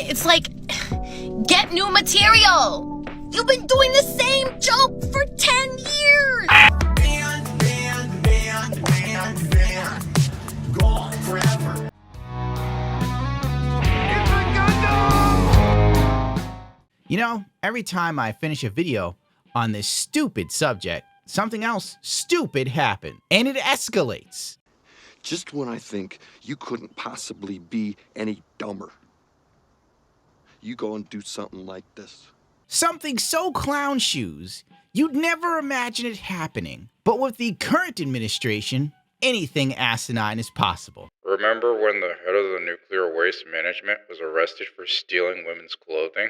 It's like, get new material. You've been doing the same joke for 10 years. Ban. Gone forever. You know, every time I finish a video on this stupid subject, something else stupid happens, and it escalates. Just when I think you couldn't possibly be any dumber, you go and do something like this. Something so clown shoes, you'd never imagine it happening. But with the current administration, anything asinine is possible. Remember when the head of the nuclear waste management was arrested for stealing women's clothing?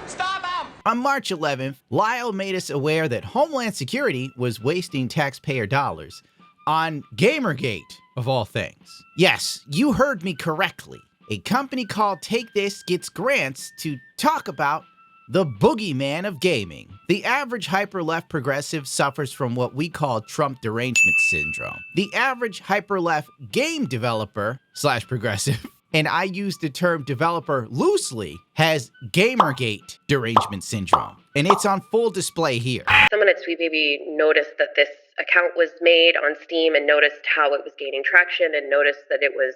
Stop him! On March 11th, Lyle made us aware that Homeland Security was wasting taxpayer dollars on Gamergate, of all things. Yes, you heard me correctly. A company called Take This gets grants to talk about the boogeyman of gaming. The average hyper-left progressive suffers from what we call Trump derangement syndrome. The average hyper-left game developer / progressive, and I use the term developer loosely, has Gamergate derangement syndrome. And it's on full display here. Someone at Sweet Baby noticed that this account was made on Steam and noticed how it was gaining traction and noticed that it was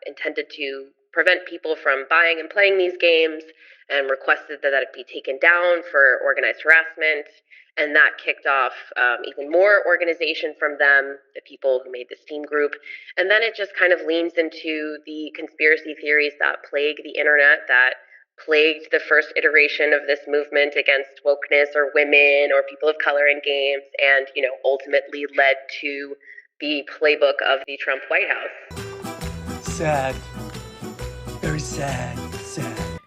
intended to prevent people from buying and playing these games, and requested that it be taken down for organized harassment. And that kicked off even more organization from them, the people who made the Steam group. And then it just kind of leans into the conspiracy theories that plague the internet, that plagued the first iteration of this movement against wokeness or women or people of color in games, and, you know, ultimately led to the playbook of the Trump White House. Sad. Very sad.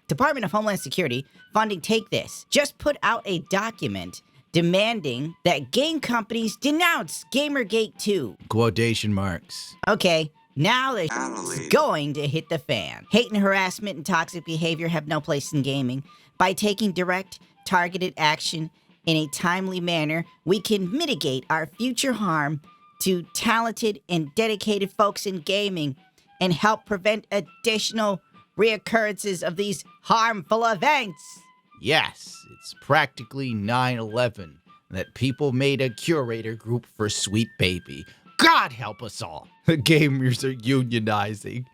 Department of Homeland Security funding Take This just put out a document demanding that game companies denounce Gamergate 2. Quotation marks. Okay, now it's going to hit the fan. Hate and harassment and toxic behavior have no place in gaming. By taking direct, targeted action in a timely manner, we can mitigate our future harm to talented and dedicated folks in gaming and help prevent additional reoccurrences of these harmful events. Yes, it's practically 9/11 that people made a curator group for Sweet Baby. God help us all. The gamers are unionizing.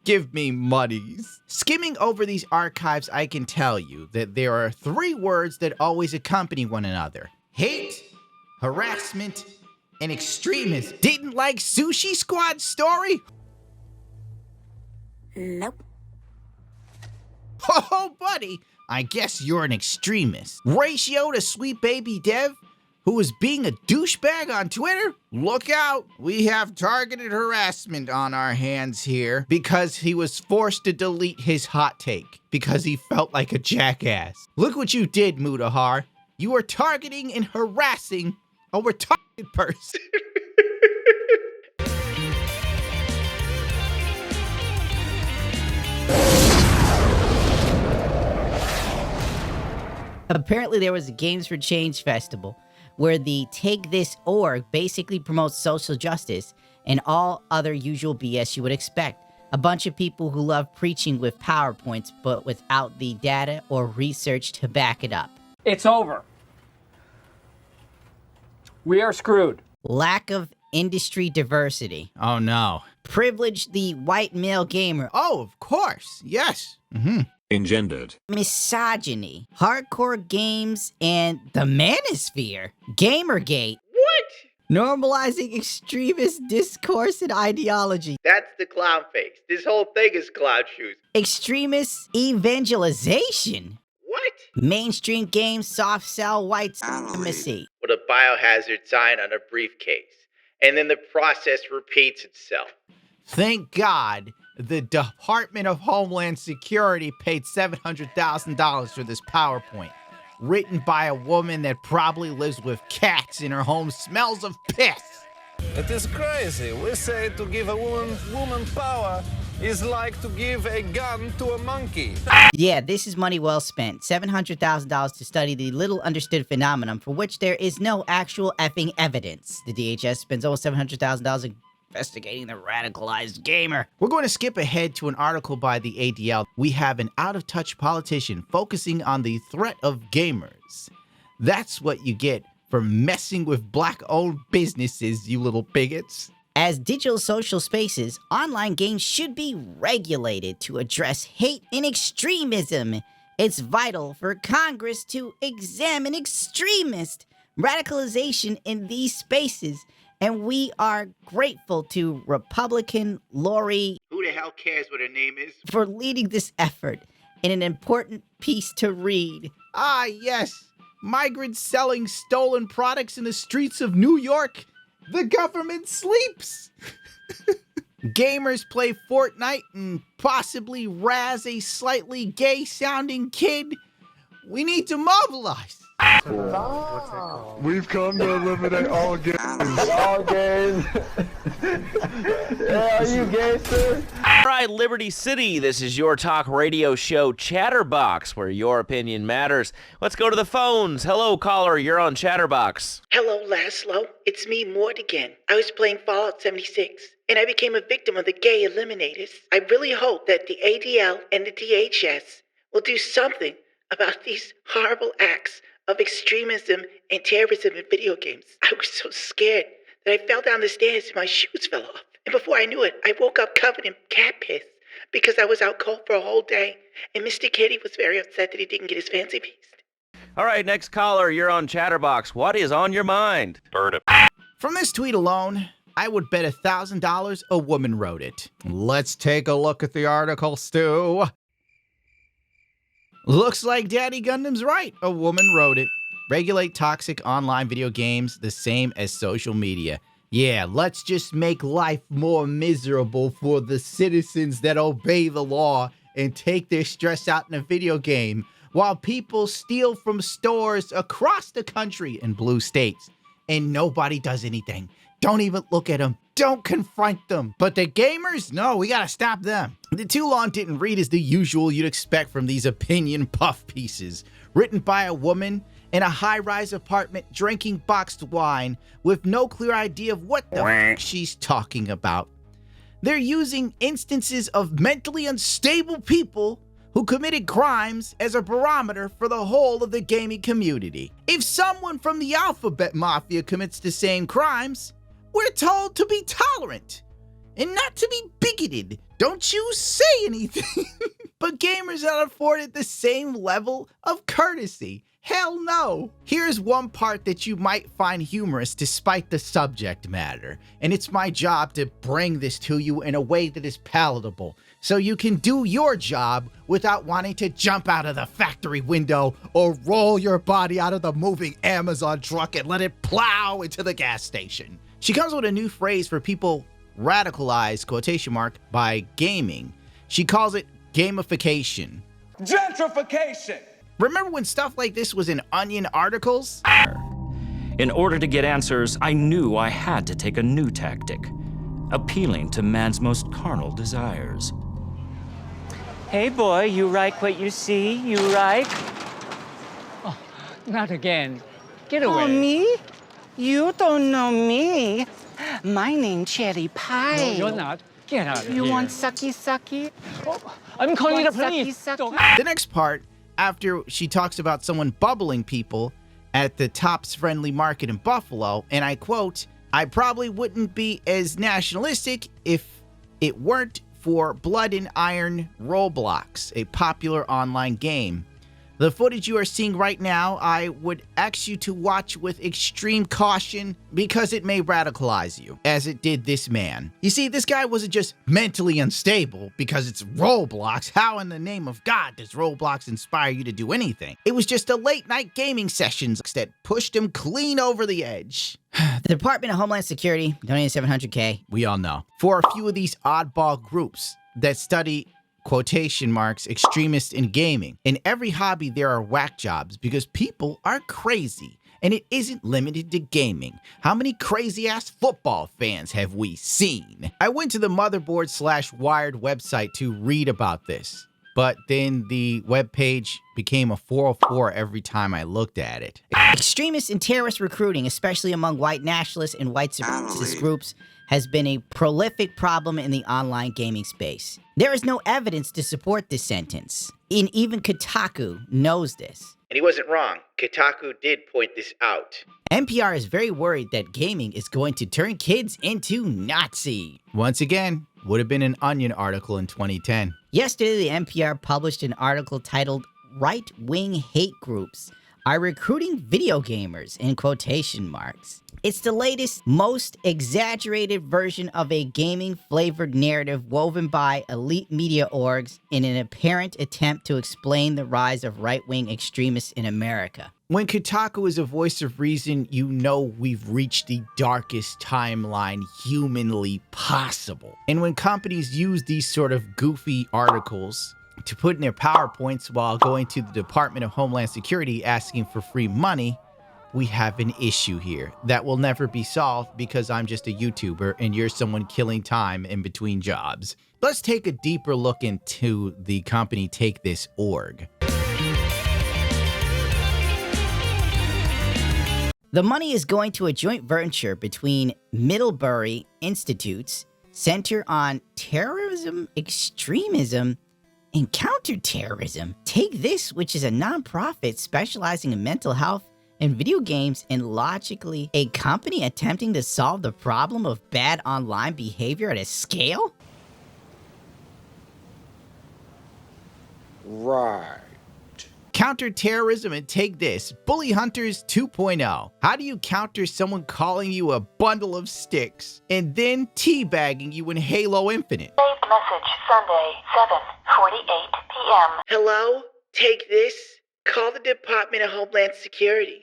Give me monies. Skimming over these archives, I can tell you that there are 3 words that always accompany one another: hate, harassment, and extremist. Didn't like Sushi Squad's story? Nope. Oh, buddy, I guess you're an extremist. Ratio to Sweet Baby Dev, who was being a douchebag on Twitter? Look out, we have targeted harassment on our hands here because he was forced to delete his hot take because he felt like a jackass. Look what you did, Mutahar. You are targeting and harassing a retarded person. Apparently there was a Games for Change festival where the Take This org basically promotes social justice and all other usual BS you would expect. A bunch of people who love preaching with PowerPoints but without the data or research to back it up. It's over. We are screwed. Lack of industry diversity. Oh no. Privilege the white male gamer. Oh, of course. Yes. Engendered. Misogyny. Hardcore games and the manosphere. Gamergate. What? Normalizing extremist discourse and ideology. That's the clown face. This whole thing is clown shoes. Extremist evangelization. What? Mainstream games soft sell white supremacy. With a biohazard sign on a briefcase. And then the process repeats itself. Thank God the Department of Homeland Security paid $700,000 for this PowerPoint. Written by a woman that probably lives with cats in her home, smells of piss. It is crazy. We say to give a woman power is like to give a gun to a monkey. Yeah, this is money well spent. $700,000 to study the little understood phenomenon for which there is no actual effing evidence. The DHS spends almost $700,000 investigating the radicalized gamer. We're going to skip ahead to an article by the ADL. We have an out-of-touch politician focusing on the threat of gamers. That's what you get for messing with black-owned businesses, you little bigots. As digital social spaces, online games should be regulated to address hate and extremism. It's vital for Congress to examine extremist radicalization in these spaces, and we are grateful to Republican Lori, Who the hell cares what her name is? for leading this effort in an important piece to read. Ah, yes. Migrants selling stolen products in the streets of New York. The government sleeps. Gamers play Fortnite and possibly razz a slightly gay-sounding kid. We need to mobilize. We've come to eliminate all gays. All gays. Yeah, are you gay, sir? All right, Liberty City, this is your talk radio show Chatterbox, where your opinion matters. Let's go to the phones. Hello, caller, you're on Chatterbox. Hello, Laszlo. It's me, Mort again. I was playing Fallout 76, and I became a victim of the gay eliminators. I really hope that the ADL and the DHS will do something about these horrible acts of extremism and terrorism in video games. I was so scared that I fell down the stairs and my shoes fell off. And before I knew it, I woke up covered in cat piss because I was out cold for a whole day. And Mr. Kitty was very upset that he didn't get his fancy feast. All right, next caller, you're on Chatterbox. What is on your mind? Bird it. From this tweet alone, I would bet $1,000 a woman wrote it. Let's take a look at the article, Stu. Looks like Daddy Gundam's right. A woman wrote it. Regulate toxic online video games the same as social media. Yeah, let's just make life more miserable for the citizens that obey the law and take their stress out in a video game while people steal from stores across the country in blue states and nobody does anything. Don't even look at them. Don't confront them. But the gamers? No, we gotta stop them. The too long didn't read is the usual you'd expect from these opinion puff pieces. Written by a woman in a high-rise apartment drinking boxed wine with no clear idea of what the f she's talking about. They're using instances of mentally unstable people who committed crimes as a barometer for the whole of the gaming community. If someone from the Alphabet Mafia commits the same crimes, we're told to be tolerant and not to be bigoted. Don't you say anything. But gamers are afforded the same level of courtesy. Hell no. Here's one part that you might find humorous despite the subject matter, and it's my job to bring this to you in a way that is palatable, so you can do your job without wanting to jump out of the factory window or roll your body out of the moving Amazon truck and let it plow into the gas station. She comes with a new phrase for people radicalized, quotation mark, by gaming. She calls it gamification. Gentrification! Remember when stuff like this was in Onion articles? In order to get answers, I knew I had to take a new tactic, appealing to man's most carnal desires. Hey boy, you like what you see? You like? Oh, not again. Get away. Oh, me? You don't know me. My name's Cherry Pie. No, you're not. Get out of here. You want sucky sucky? Oh, I'm calling the Want police. sucky, sucky? Don't- The next part, after she talks about someone bubbling people at the Tops Friendly Market in Buffalo, and I quote, "I probably wouldn't be as nationalistic if it weren't for Blood and Iron Roblox, a popular online game. The footage you are seeing right now, I would ask you to watch with extreme caution because it may radicalize you, as it did this man." You see, this guy wasn't just mentally unstable because it's Roblox. How in the name of God does Roblox inspire you to do anything? It was just a late night gaming sessions that pushed him clean over the edge. The Department of Homeland Security donated $700K. We all know. For a few of these oddball groups that study quotation marks, extremists in gaming. In every hobby, there are whack jobs because people are crazy. And it isn't limited to gaming. How many crazy-ass football fans have we seen? I went to the Motherboard/Wired website to read about this, but then the webpage became a 404 every time I looked at it. Extremist and terrorist recruiting, especially among white nationalists and white supremacist groups, has been a prolific problem in the online gaming space. There is no evidence to support this sentence, and even Kotaku knows this. And he wasn't wrong. Kotaku did point this out. NPR is very worried that gaming is going to turn kids into Nazi. Once again, would have been an Onion article in 2010. Yesterday, the NPR published an article titled "Right-Wing Hate Groups Are Recruiting Video Gamers," in quotation marks. It's the latest, most exaggerated version of a gaming-flavored narrative woven by elite media orgs in an apparent attempt to explain the rise of right-wing extremists in America. When Kotaku is a voice of reason, you know we've reached the darkest timeline humanly possible. And when companies use these sort of goofy articles to put in their PowerPoints while going to the Department of Homeland Security asking for free money, we have an issue here that will never be solved because I'm just a YouTuber and you're someone killing time in between jobs. Let's take a deeper look into the company Take This org. The money is going to a joint venture between Middlebury Institute's Center on Terrorism, Extremism, and Counterterrorism. Take This, which is a nonprofit specializing in mental health and video games, and logically a company attempting to solve the problem of bad online behavior at a scale? Right. Counterterrorism and Take This, Bully Hunters 2.0. How do you counter someone calling you a bundle of sticks and then teabagging you in Halo Infinite? Saved message Sunday, 7:48 p.m. Hello? Take this? Call the Department of Homeland Security.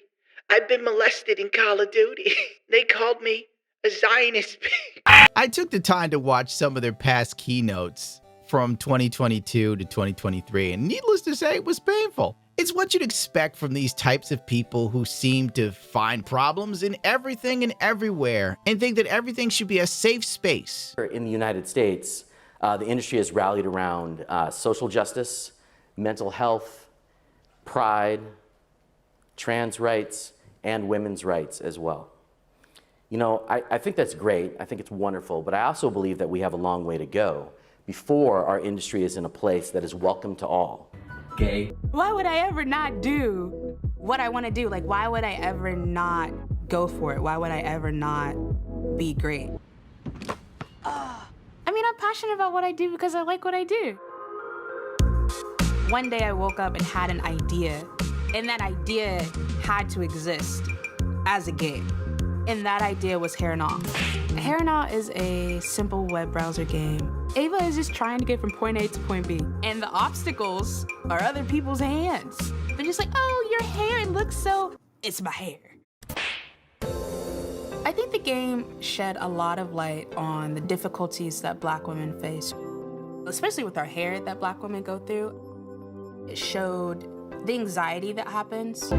I've been molested in Call of Duty. They called me a Zionist pig. I took the time to watch some of their past keynotes from 2022 to 2023, and needless to say, it was painful. It's what you'd expect from these types of people who seem to find problems in everything and everywhere and think that everything should be a safe space. In the United States, the industry has rallied around social justice, mental health, pride, trans rights, and women's rights as well. You know, I think that's great. I think it's wonderful, but I also believe that we have a long way to go before our industry is in a place that is welcome to all. Gay. Why would I ever not do what I want to do? Like, why would I ever not go for it? Why would I ever not be great? I mean, I'm passionate about what I do because I like what I do. One day I woke up and had an idea, and that idea had to exist as a game. And that idea was Harassed. Harassed is a simple web browser game. Ava is just trying to get from point A to point B. And the obstacles are other people's hands. They're just like, oh, your hair, it looks so... It's my hair. I think the game shed a lot of light on the difficulties that Black women face, especially with our hair that Black women go through. It showed the anxiety that happens.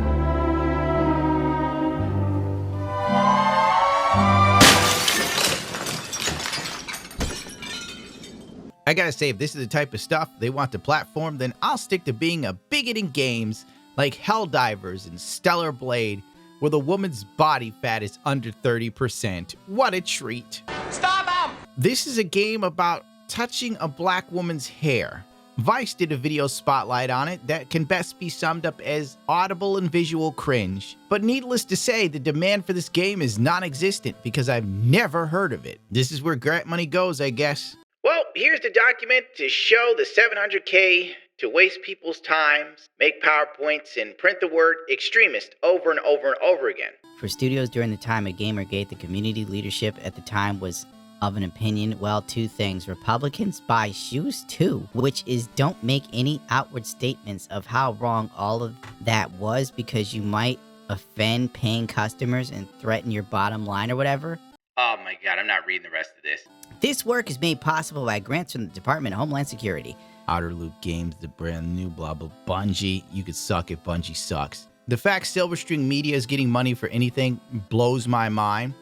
I gotta say, if this is the type of stuff they want to platform, then I'll stick to being a bigot in games like Helldivers and Stellar Blade, where the woman's body fat is under 30%. What a treat. Stop him! This is a game about touching a Black woman's hair. Vice did a video spotlight on it that can best be summed up as audible and visual cringe. But needless to say, the demand for this game is non-existent because I've never heard of it. This is where grant money goes, I guess. Well, here's the document to show the $700K to waste people's times, make PowerPoints, and print the word extremist over and over and over again. For studios during the time of Gamergate, the community leadership at the time was of an opinion, well, two things. Republicans buy shoes too, which is don't make any outward statements of how wrong all of that was because you might offend paying customers and threaten your bottom line or whatever. Oh my god, I'm not reading the rest of this. This work is made possible by grants from the Department of Homeland Security. Outer Loop Games, the brand new blah blah Bungie. You could suck if Bungie sucks. The fact Silverstring Media is getting money for anything blows my mind.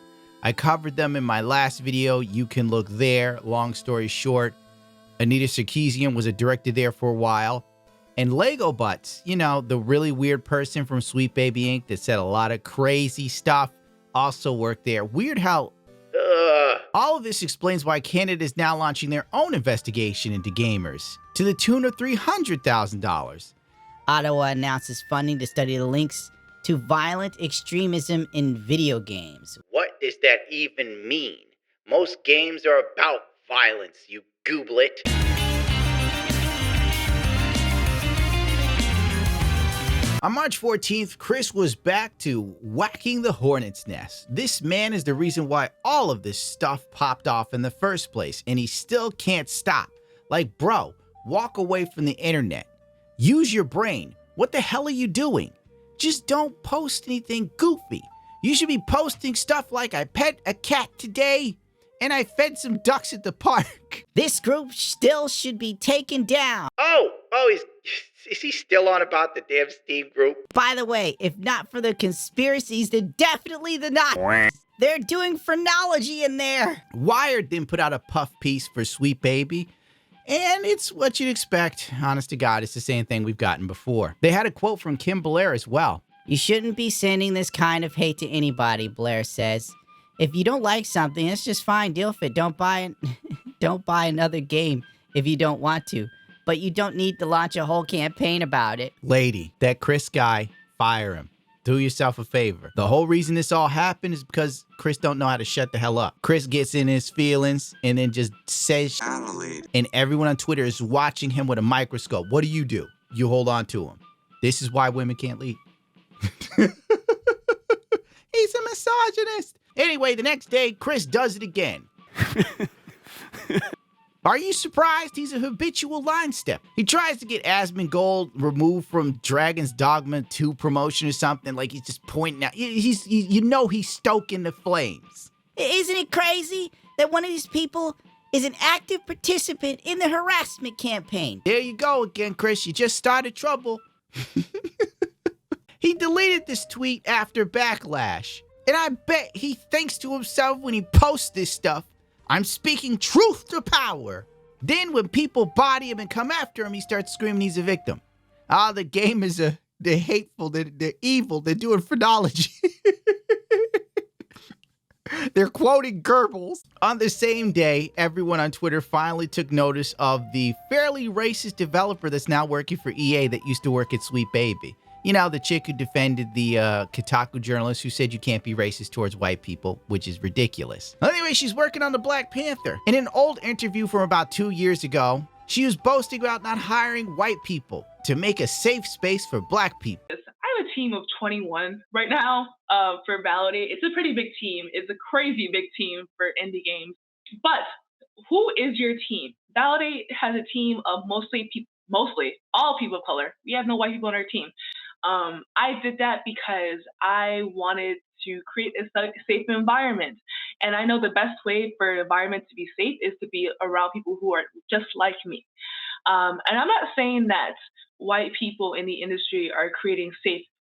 I covered them in my last video. You can look there. Long story short, Anita Sarkeesian was a director there for a while. And Lego Butts, you know, the really weird person from Sweet Baby Inc. that said a lot of crazy stuff, also worked there. Weird how all of this explains why Canada is now launching their own investigation into gamers to the tune of $300,000. Ottawa announces funding to study the links to violent extremism in video games. What does that even mean? Most games are about violence, you gooblet. On March 14th, Chris was back to whacking the hornet's nest. This man is the reason why all of this stuff popped off in the first place, and he still can't stop. Like, bro, walk away from the internet. Use your brain. What the hell are you doing? Just don't post anything goofy. You should be posting stuff like, I pet a cat today, and I fed some ducks at the park. This group still should be taken down. Is he still on about the damn Steam group? By the way, if not for the conspiracies, then definitely the Nazis. They're doing phrenology in there. Wired then put out a puff piece for Sweet Baby, and it's what you'd expect. Honest to God, it's the same thing we've gotten before. They had a quote from Kim Blair as well. You shouldn't be sending this kind of hate to anybody, Blair says. If you don't like something, it's just fine. Deal with it. Don't buy another game if you don't want to. But you don't need to launch a whole campaign about it. Lady, that Chris guy, fire him. Do yourself a favor. The whole reason this all happened is because Chris don't know how to shut the hell up. Chris gets in his feelings and then just says shit, and everyone on Twitter is watching him with a microscope. What do? You hold on to him. This is why women can't lead. He's a misogynist. Anyway, the next day, Chris does it again. Are you surprised? He's a habitual line step. He tries to get Asmongold removed from Dragon's Dogma 2 promotion or something, like he's just pointing out. He's stoking the flames. Isn't it crazy that one of these people is an active participant in the harassment campaign? There you go again, Chris. You just started trouble. He deleted this tweet after backlash. And I bet he thinks to himself when he posts this stuff, I'm speaking truth to power. Then when people body him and come after him, he starts screaming he's a victim. The gamers they're hateful, they're evil, they're doing phrenology. They're quoting Goebbels. On the same day, everyone on Twitter finally took notice of the fairly racist developer that's now working for EA that used to work at Sweet Baby. You know, the chick who defended the Kotaku journalist who said you can't be racist towards white people, which is ridiculous. Anyway, she's working on the Black Panther. In an old interview from about 2 years ago, she was boasting about not hiring white people to make a safe space for Black people. I have a team of 21 right now for Validate. It's a pretty big team. It's a crazy big team for indie games. But who is your team? Validate has a team of mostly all people of color. We have no white people on our team. I did that because I wanted to create a safe environment. And I know the best way for an environment to be safe is to be around people who are just like me. And I'm not saying that white people in the industry are creating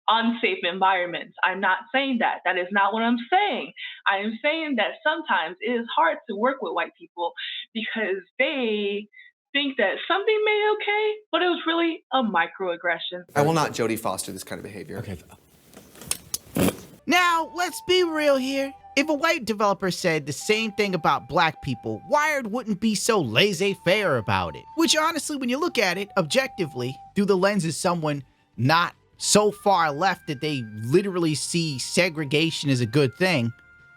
unsafe environments. I'm not saying that. That is not what I'm saying. I am saying that sometimes it is hard to work with white people because they think that something may be okay, but it was really a microaggression. I will not Jodie Foster this kind of behavior. Okay. Now, let's be real here. If a white developer said the same thing about Black people, Wired wouldn't be so laissez-faire about it. Which honestly, when you look at it objectively, through the lens of someone not so far left that they literally see segregation as a good thing,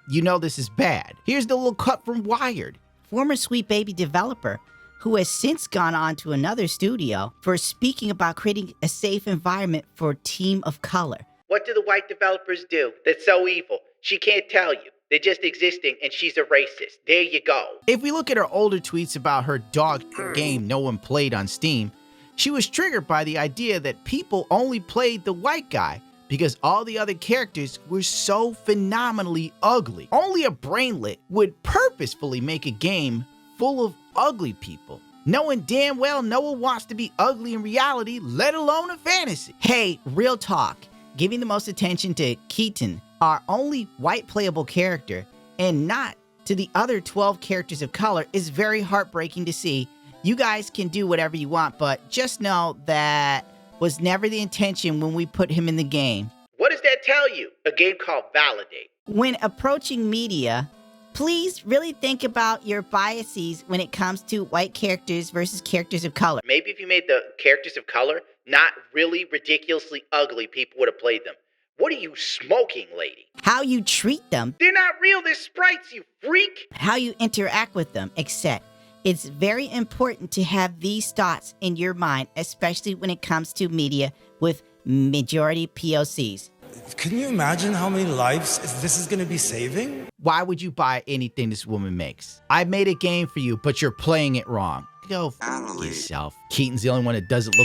you know this is bad. Here's the little cut from Wired. Former Sweet Baby developer who has since gone on to another studio for speaking about creating a safe environment for a team of color. What do the white developers do that's so evil? She can't tell you. They're just existing and she's a racist. There you go. If we look at her older tweets about her dog game no one played on Steam, she was triggered by the idea that people only played the white guy because all the other characters were so phenomenally ugly. Only a brainlet would purposefully make a game full of ugly people, knowing damn well no one wants to be ugly in reality, let alone a fantasy. Hey, real talk, giving the most attention to Keaton, our only white playable character, and not to the other 12 characters of color is very heartbreaking to see. You guys can do whatever you want, but just know that was never the intention when we put him in the game. What does that tell you? A game called Validate. When approaching media, please really think about your biases when it comes to white characters versus characters of color. Maybe if you made the characters of color not really ridiculously ugly, people would have played them. What are you smoking, lady? How you treat them. They're not real, they're sprites, you freak. How you interact with them, etc. It's very important to have these thoughts in your mind, especially when it comes to media with majority POCs. Can you imagine how many lives this is going to be saving? Why would you buy anything this woman makes? I made a game for you, but you're playing it wrong. Go f yourself. Keaton's the only one that doesn't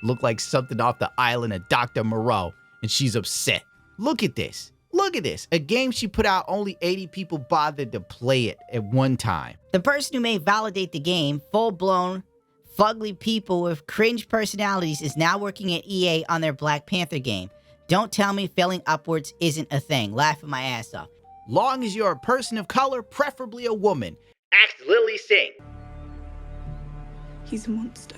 look like something off the island of Dr. Moreau, and she's upset. Look at this. Look at this. A game she put out, only 80 people bothered to play it at one time. The person who may validate the game, full-blown, fugly people with cringe personalities, is now working at EA on their Black Panther game. Don't tell me failing upwards isn't a thing. Laughing my ass off. Long as you're a person of color, preferably a woman. Ask Lily Singh. He's a monster.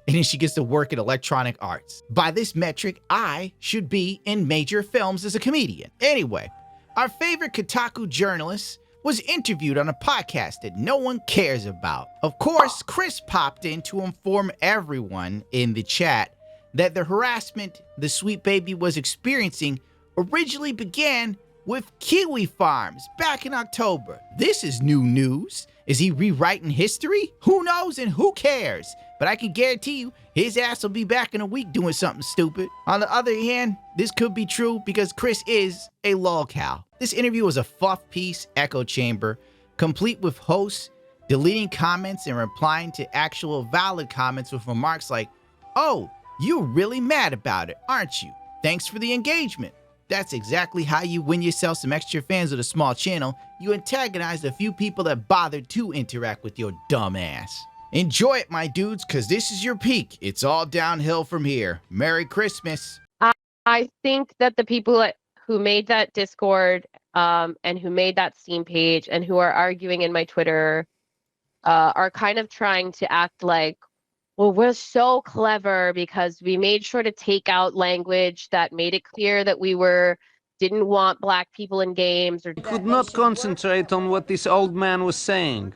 And then she gets to work at Electronic Arts. By this metric, I should be in major films as a comedian. Anyway, our favorite Kotaku journalist was interviewed on a podcast that no one cares about. Of course, Chris popped in to inform everyone in the chat that the harassment the Sweet Baby was experiencing originally began with Kiwi Farms back in October. This is new news. Is he rewriting history? Who knows and who cares? But I can guarantee you, his ass will be back in a week doing something stupid. On the other hand, this could be true because Chris is a lolcow. This interview was a fluff piece echo chamber, complete with hosts deleting comments and replying to actual valid comments with remarks like, "Oh, you're really mad about it, aren't you? Thanks for the engagement." That's exactly how you win yourself some extra fans with a small channel. You antagonized a few people that bothered to interact with your dumb ass. Enjoy it, my dudes, because this is your peak. It's all downhill from here. Merry Christmas. I think that the people who made that Discord and who made that Steam page and who are arguing in my Twitter are kind of trying to act like, well, we're so clever because we made sure to take out language that made it clear that we didn't want black people in games. Or Could not concentrate on what this old man was saying.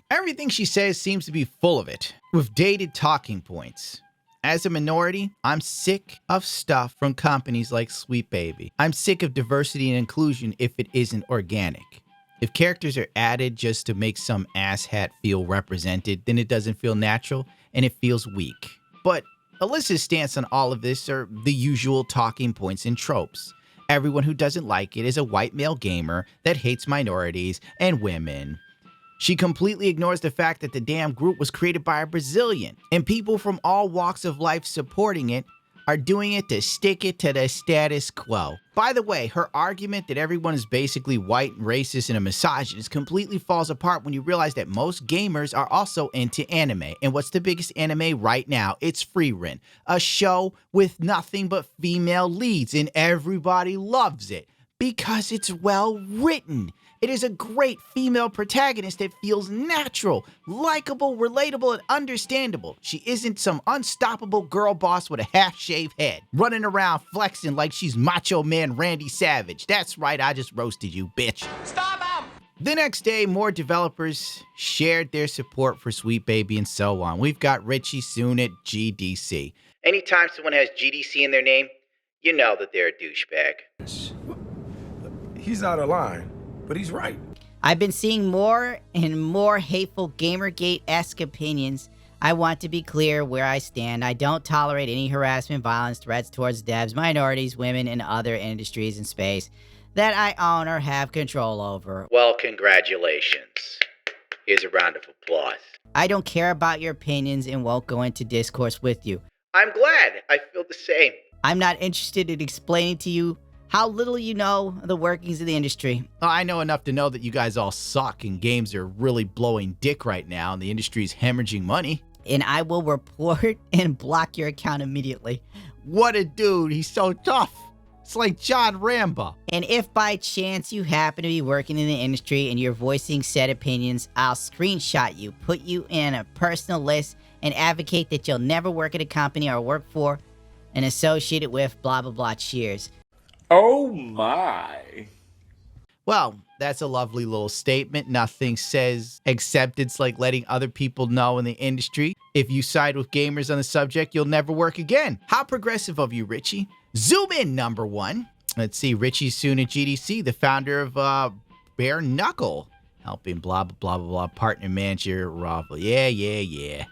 Everything she says seems to be full of it, with dated talking points. As a minority, I'm sick of stuff from companies like Sweet Baby. I'm sick of diversity and inclusion if it isn't organic. If characters are added just to make some asshat feel represented, then it doesn't feel natural and it feels weak. But Alyssa's stance on all of this are the usual talking points and tropes. Everyone who doesn't like it is a white male gamer that hates minorities and women. She completely ignores the fact that the damn group was created by a Brazilian, and people from all walks of life supporting it are doing it to stick it to the status quo. By the way, her argument that everyone is basically white and racist and a misogynist completely falls apart when you realize that most gamers are also into anime. And what's the biggest anime right now? It's Frieren, a show with nothing but female leads, and everybody loves it because it's well written. It is a great female protagonist that feels natural, likable, relatable, and understandable. She isn't some unstoppable girl boss with a half-shaved head, running around flexing like she's Macho Man Randy Savage. That's right, I just roasted you, bitch. Stop him! The next day, more developers shared their support for Sweet Baby and so on. We've got Richie soon at GDC. Anytime someone has GDC in their name, you know that they're a douchebag. He's out of line. But he's right. I've been seeing more and more hateful Gamergate-esque opinions. I want to be clear where I stand. I don't tolerate any harassment, violence, threats towards devs, minorities, women, and other industries in space that I own or have control over. Well, congratulations. Here's a round of applause. I don't care about your opinions and won't go into discourse with you. I'm glad. I feel the same. I'm not interested in explaining to you how little you know the workings of the industry. I know enough to know that you guys all suck and games are really blowing dick right now and the industry's hemorrhaging money. And I will report and block your account immediately. What a dude, he's so tough. It's like John Rambo. And if by chance you happen to be working in the industry and you're voicing said opinions, I'll screenshot you, put you in a personal list, and advocate that you'll never work at a company or work for and associated with blah blah blah. Cheers. Oh my. Well, that's a lovely little statement. Nothing says acceptance like letting other people know in the industry. If you side with gamers on the subject, you'll never work again. How progressive of you, Richie. Zoom in, number one. Let's see, Richie's soon at GDC, the founder of Bare Knuckle, helping blah, blah, blah, blah, blah, partner manager, Rob. Yeah.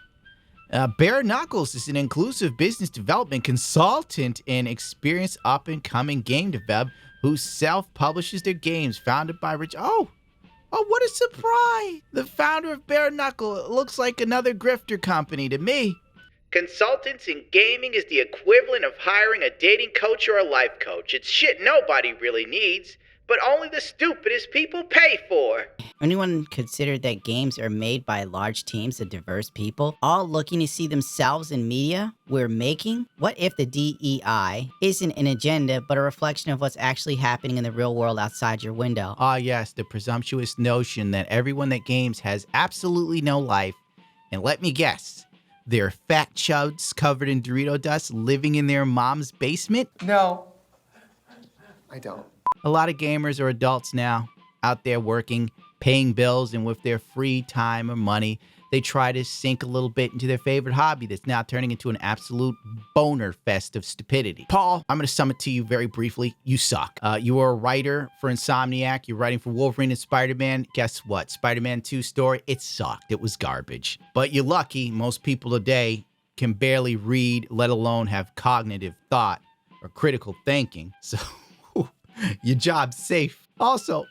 Bare Knuckles is an inclusive business development consultant and experienced up-and-coming game dev who self-publishes their games, founded by Rich. Oh, what a surprise! The founder of Bare Knuckle looks like another grifter company to me. Consultants in gaming is the equivalent of hiring a dating coach or a life coach. It's shit nobody really needs, but only the stupidest people pay for. Anyone considered that games are made by large teams of diverse people, all looking to see themselves in media we're making? What if the DEI isn't an agenda, but a reflection of what's actually happening in the real world outside your window? Ah, yes, the presumptuous notion that everyone that games has absolutely no life. And let me guess, they're fat chuds covered in Dorito dust living in their mom's basement? No, I don't. A lot of gamers are adults now, out there working, paying bills, and with their free time or money, they try to sink a little bit into their favorite hobby that's now turning into an absolute boner fest of stupidity. Paul, I'm going to sum it to you very briefly. You suck. You are a writer for Insomniac. You're writing for Wolverine and Spider-Man. Guess what? Spider-Man 2 story, it sucked. It was garbage. But you're lucky. Most people today can barely read, let alone have cognitive thought or critical thinking. So your job's safe. Also,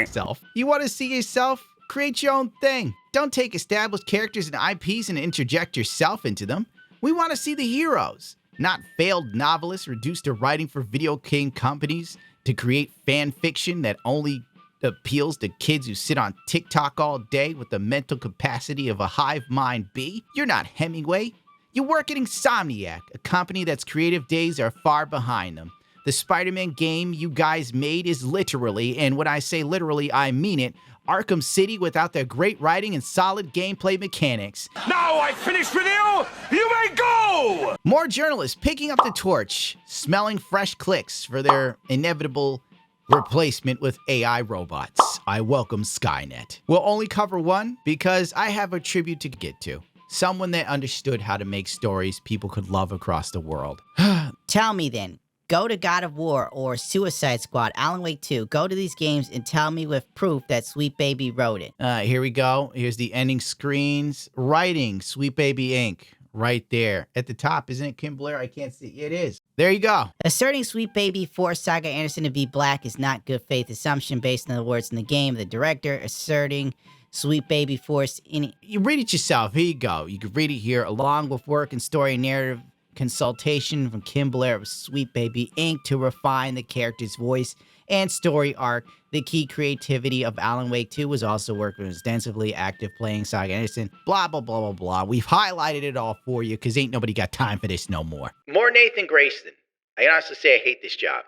self. You want to see yourself? Create your own thing. Don't take established characters and IPs and interject yourself into them. We want to see the heroes, not failed novelists reduced to writing for video game companies to create fan fiction that only appeals to kids who sit on TikTok all day with the mental capacity of a hive mind bee. You're not Hemingway. You work at Insomniac, a company that's creative days are far behind them. The Spider-Man game you guys made is literally, and when I say literally, I mean it, Arkham City without their great writing and solid gameplay mechanics. Now I finished with you! You may go! More journalists picking up the torch, smelling fresh clicks for their inevitable replacement with AI robots. I welcome Skynet. We'll only cover one because I have a tribute to get to. Someone that understood how to make stories people could love across the world. Tell me then. Go to God of War or Suicide Squad, Alan Wake 2. Go to these games and tell me with proof that Sweet Baby wrote it. Here we go. Here's the ending screens. Writing, Sweet Baby Inc. Right there. At the top, isn't it Kim Blair? I can't see. It is. There you go. Asserting Sweet Baby forced Saga Anderson to be black is not good faith assumption based on the words in the game. The director asserting Sweet Baby forced any... You read it yourself. Here you go. You can read it here along with work and story and narrative consultation from Kim Blair of Sweet Baby Inc. to refine the character's voice and story arc. The key creativity of Alan Wake 2 was also working extensively active playing Saga Anderson. Blah, blah, blah, blah, blah. We've highlighted it all for you because ain't nobody got time for this no more. More Nathan Grayson. I can honestly say I hate this job.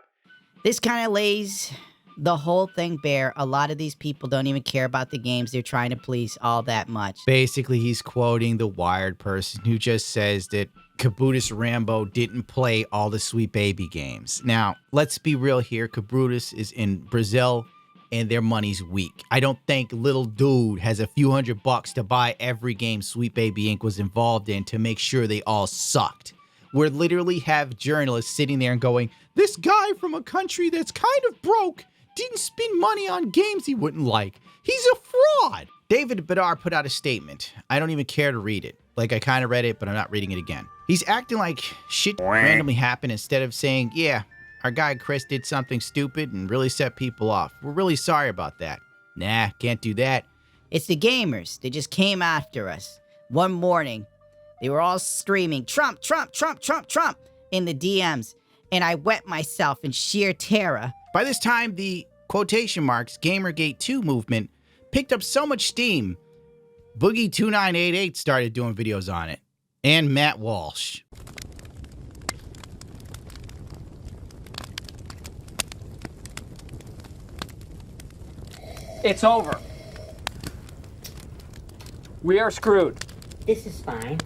This kind of lays the whole thing bare. A lot of these people don't even care about the games they're trying to please all that much. Basically, he's quoting the Wired person who just says that Caboodus Rambo didn't play all the Sweet Baby games. Now, let's be real here. Caboodus is in Brazil and their money's weak. I don't think little dude has a few $100 to buy every game Sweet Baby Inc. was involved in to make sure they all sucked. We literally have journalists sitting there and going, this guy from a country that's kind of broke didn't spend money on games he wouldn't like. He's a fraud. David Bedar put out a statement. I don't even care to read it. Like, I kind of read it, but I'm not reading it again. He's acting like shit randomly happened instead of saying, yeah, our guy Chris did something stupid and really set people off. We're really sorry about that. Nah, can't do that. It's the gamers. They just came after us. One morning, they were all screaming, Trump, Trump, Trump, Trump, Trump, in the DMs. And I wet myself in sheer terror. By this time, the quotation marks Gamergate 2 movement picked up so much steam, Boogie2988 started doing videos on it. And Matt Walsh. It's over. We are screwed. This is fine.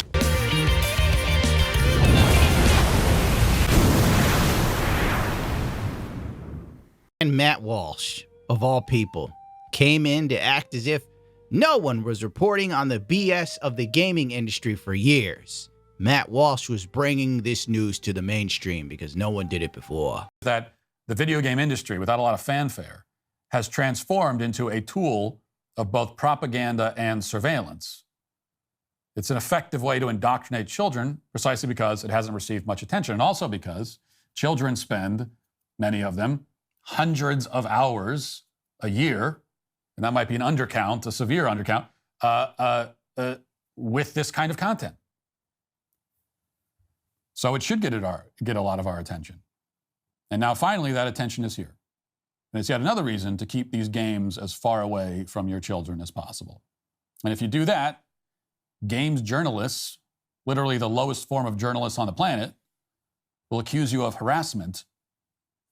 Matt Walsh, of all people, came in to act as if no one was reporting on the BS of the gaming industry for years. Matt Walsh was bringing this news to the mainstream because no one did it before. That the video game industry, without a lot of fanfare, has transformed into a tool of both propaganda and surveillance. It's an effective way to indoctrinate children precisely because it hasn't received much attention, and also because children spend, many of them, hundreds of hours a year, and that might be an undercount, a severe undercount, with this kind of content. So it should get a lot of our attention. And now finally that attention is here. And it's yet another reason to keep these games as far away from your children as possible. And if you do that, games journalists, literally the lowest form of journalists on the planet, will accuse you of harassment.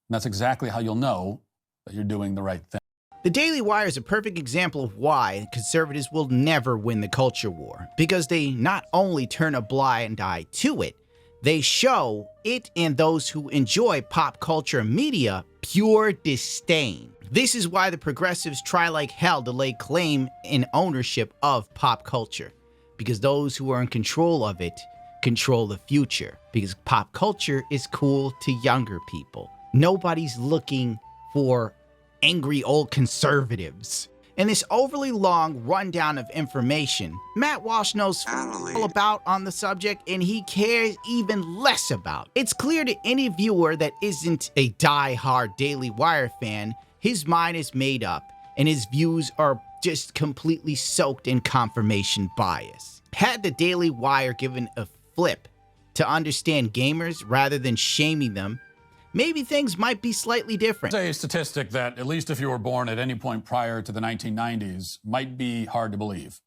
And that's exactly how you'll know that you're doing the right thing. The Daily Wire is a perfect example of why conservatives will never win the culture war, because they not only turn a blind eye to it, they show it and those who enjoy pop culture media pure disdain. This is why the progressives try like hell to lay claim and ownership of pop culture, because those who are in control of it control the future, because pop culture is cool to younger people. Nobody's looking for angry old conservatives. In this overly long rundown of information, Matt Walsh knows all about on the subject, and he cares even less about. It's clear to any viewer that isn't a die-hard Daily Wire fan, his mind is made up, and his views are just completely soaked in confirmation bias. Had the Daily Wire given a flip to understand gamers rather than shaming them, maybe things might be slightly different. A statistic that, at least if you were born at any point prior to the 1990s, might be hard to believe.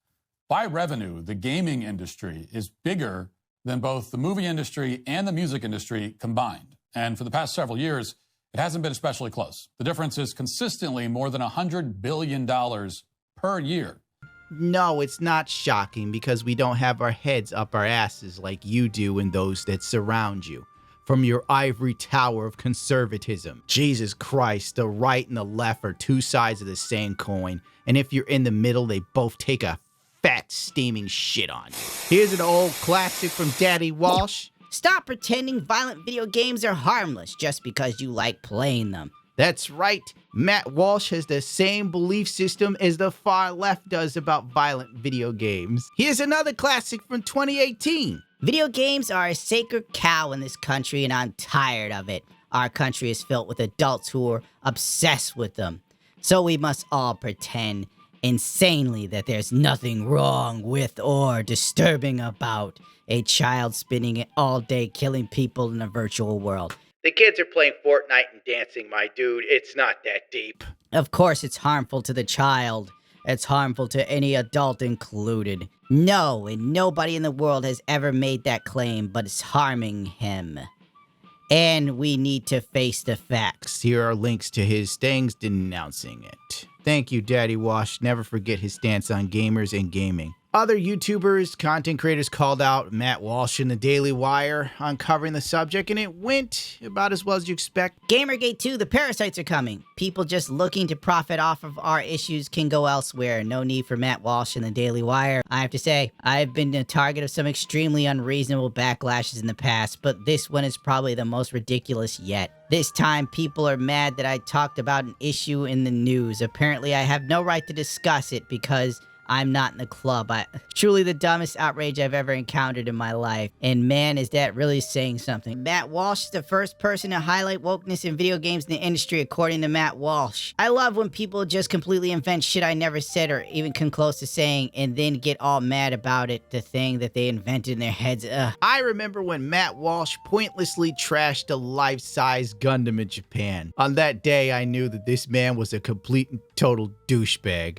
By revenue, the gaming industry is bigger than both the movie industry and the music industry combined. And for the past several years, it hasn't been especially close. The difference is consistently more than $100 billion per year. No, it's not shocking, because we don't have our heads up our asses like you do and those that surround you. From your ivory tower of conservatism. Jesus Christ, the right and the left are two sides of the same coin, and if you're in the middle, they both take a fat, steaming shit on you. Here's an old classic from Daddy Walsh. Stop pretending violent video games are harmless just because you like playing them. That's right. Matt Walsh has the same belief system as the far left does about violent video games. Here's another classic from 2018. Video games are a sacred cow in this country, and I'm tired of it. Our country is filled with adults who are obsessed with them. So we must all pretend insanely that there's nothing wrong with or disturbing about a child spending it all day killing people in a virtual world. The kids are playing Fortnite and dancing, my dude. It's not that deep. Of course it's harmful to the child. It's harmful to any adult included. No, and nobody in the world has ever made that claim, but it's harming him. And we need to face the facts. Here are links to his things denouncing it. Thank you, Daddy Walsh. Never forget his stance on gamers and gaming. Other YouTubers, content creators called out Matt Walsh in the Daily Wire on covering the subject, and it went about as well as you expect. Gamergate 2, the parasites are coming. People just looking to profit off of our issues can go elsewhere. No need for Matt Walsh in the Daily Wire. I have to say, I've been the target of some extremely unreasonable backlashes in the past, but this one is probably the most ridiculous yet. This time, people are mad that I talked about an issue in the news. Apparently, I have no right to discuss it because I'm not in the club. Truly the dumbest outrage I've ever encountered in my life. And man, is that really saying something. Matt Walsh is the first person to highlight wokeness in video games in the industry, according to Matt Walsh. I love when people just completely invent shit I never said or even come close to saying, and then get all mad about it, the thing that they invented in their heads. Ugh. I remember when Matt Walsh pointlessly trashed a life-size Gundam in Japan. On that day, I knew that this man was a complete and total douchebag.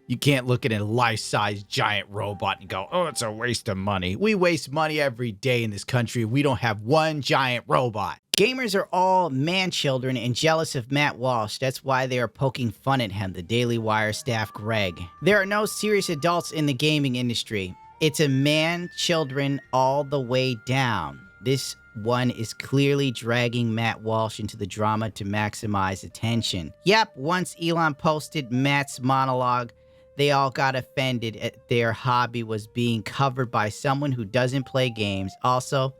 You can't look at a life-size giant robot and go, oh, it's a waste of money. We waste money every day in this country. We don't have one giant robot. Gamers are all man-children and jealous of Matt Walsh. That's why they are poking fun at him, the Daily Wire staff Greg. There are no serious adults in the gaming industry. It's a man-children all the way down. This one is clearly dragging Matt Walsh into the drama to maximize attention. Yep, once Elon posted Matt's monologue, they all got offended at their hobby was being covered by someone who doesn't play games. Also,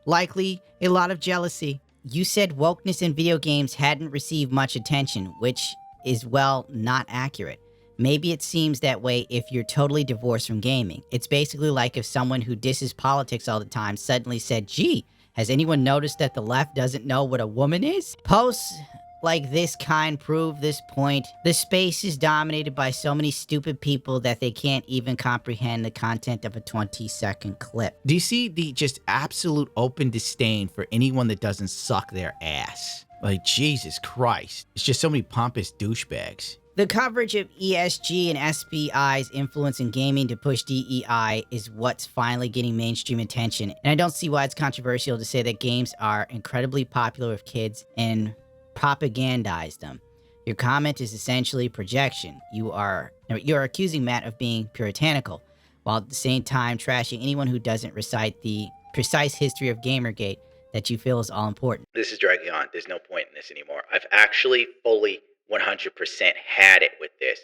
likely a lot of jealousy. You said wokeness in video games hadn't received much attention, which is, well, not accurate. Maybe it seems that way if you're totally divorced from gaming. It's basically like if someone who disses politics all the time suddenly said, gee, has anyone noticed that the left doesn't know what a woman is? Posts like this kind prove this point. The space is dominated by so many stupid people that they can't even comprehend the content of a 20-second clip. Do you see the just absolute open disdain for anyone that doesn't suck their ass? Like, Jesus Christ. It's just so many pompous douchebags. The coverage of ESG and SBI's influence in gaming to push DEI is what's finally getting mainstream attention, and I don't see why it's controversial to say that games are incredibly popular with kids and propagandize them. Your comment is essentially projection. You're accusing Matt of being puritanical, while at the same time trashing anyone who doesn't recite the precise history of Gamergate that you feel is all important. This is dragging on. There's no point in this anymore. I've actually fully 100% had it with this.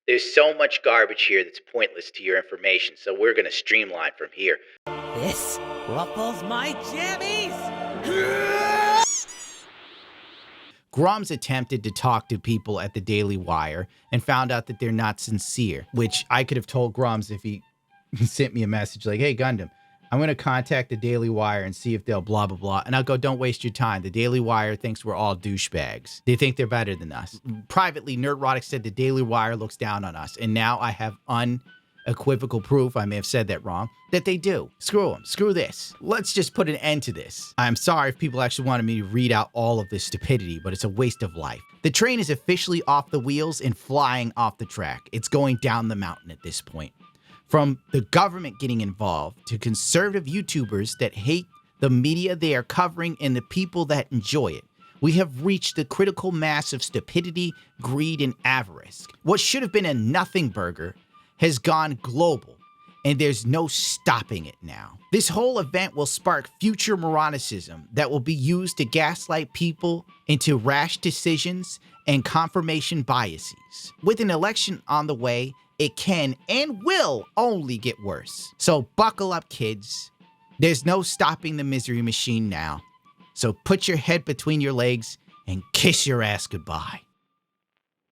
There's so much garbage here that's pointless to your information, so we're gonna streamline from here. This ruffles my jammies! Grum's attempted to talk to people at the Daily Wire and found out that they're not sincere, which I could have told Grums if he sent me a message like, hey, Gundam, I'm going to contact the Daily Wire and see if they'll blah, blah, blah. And I'll go, don't waste your time. The Daily Wire thinks we're all douchebags. They think they're better than us. Privately, Nerdrotic said the Daily Wire looks down on us. And now I have unequivocal proof, I may have said that wrong, that they do. Screw them. Screw this. Let's just put an end to this. I'm sorry if people actually wanted me to read out all of this stupidity, but it's a waste of life. The train is officially off the wheels and flying off the track. It's going down the mountain at this point. From the government getting involved to conservative YouTubers that hate the media they are covering and the people that enjoy it, we have reached the critical mass of stupidity, greed, and avarice. What should have been a nothing burger has gone global, and there's no stopping it now. This whole event will spark future moronicism that will be used to gaslight people into rash decisions and confirmation biases. With an election on the way, it can and will only get worse. So buckle up, kids. There's no stopping the misery machine now. So put your head between your legs and kiss your ass goodbye.